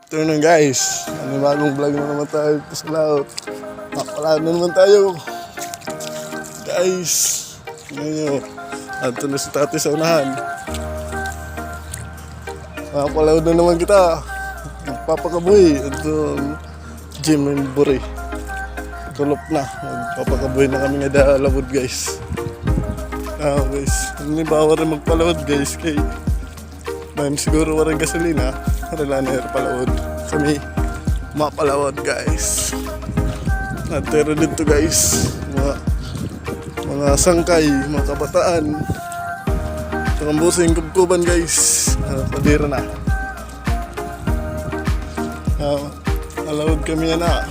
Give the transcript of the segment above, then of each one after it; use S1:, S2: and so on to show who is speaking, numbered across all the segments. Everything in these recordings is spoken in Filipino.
S1: afternoon guys. Bagong vlog na naman tayo sa laot. Makapalaan na naman tayo. Guys, tingnan nyo. Ato na si Tati sa unahan. Makapalaod na naman kita. Magpapakabuhi. Ito, Jim and Buri. Tulop na. Magpapakabuhi na kami nga dalawod guys. Guys, hindi ba rin magpalawad guys kay man siguro walang gasolina. Wala na palawad. Kami mapalawad guys. Natero dito guys. Mga sangkay, mga kabataan. Tsaka busing kubkuban guys. Padira na. Alawad kami yan na.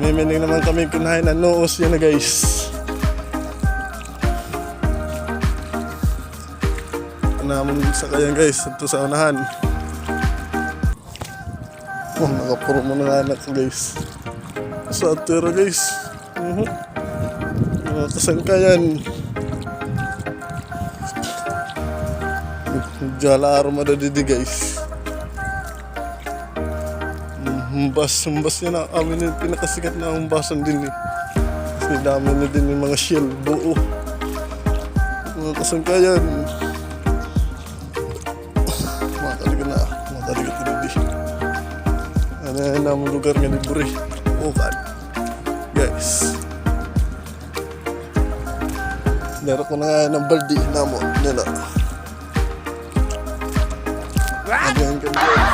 S1: Mamiminig naman kami kunahin na noos yan na guys. Naman sa kayan guys, ito sa unahan. Nakapuro mo na anak guys. Sa atira guys. Mga kasangkayan. Jala aroma na didi guys. Humbas yan na. Amin yung pinakasikat na humbasan din eh. Kasi dami na din yung mga shell, buo. Mga kasangkayan. Ano yan namang lugar nga ni Buri. Ukan. Guys. Meron ko na nga ng baldi na mo. Nila. Ayan ka guys.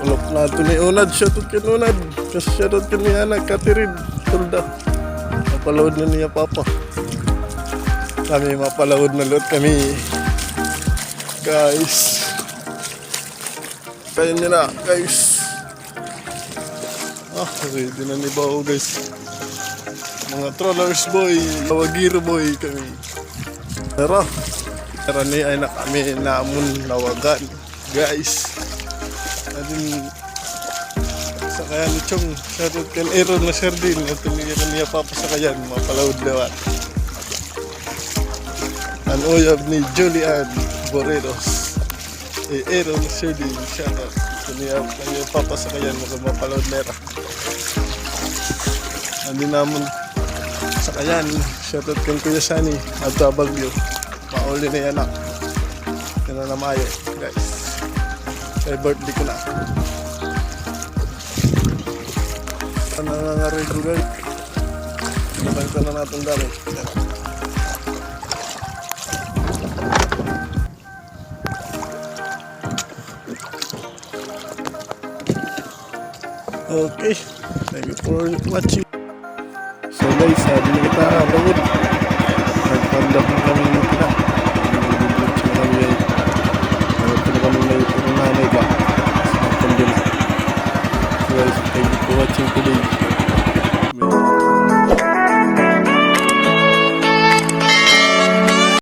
S1: Ulap na ito ni Unad. Shoutout ka Unad. Kasi shoutout ka ni anak. Katirin. Tulda. Mapalawad na niya papa. Kami mapalawad na lot kami. Guys. Kaya nyo na guys. Ready na ni Bao guys. Mga trollers boy, Tawagiro boy kami. Pero ni ay na kami namun lawagan guys. Adin sa kaya ni Chong shoutout kan Aaron na sardin at niya papa sa kayan mapalawad lewat. An oyab ni Julian Boreros. Aaron na sardin shoutout. Niya papa sa kayan mapalawad lera. Andi naman sa kayan shoutout kan Kuya Sani at Bagyo. Mauli na yan yan na mayo guys. Ay birthday ko na. Ano nga rin ko guys. Nakita na natin dami. Okay, thank you for watching. So guys, sabi na kita bawod. Nagpandap na kami ng kita. Nagpandap na kami ay nagpandap na kami may nanay ba. So guys, thank you for watching today.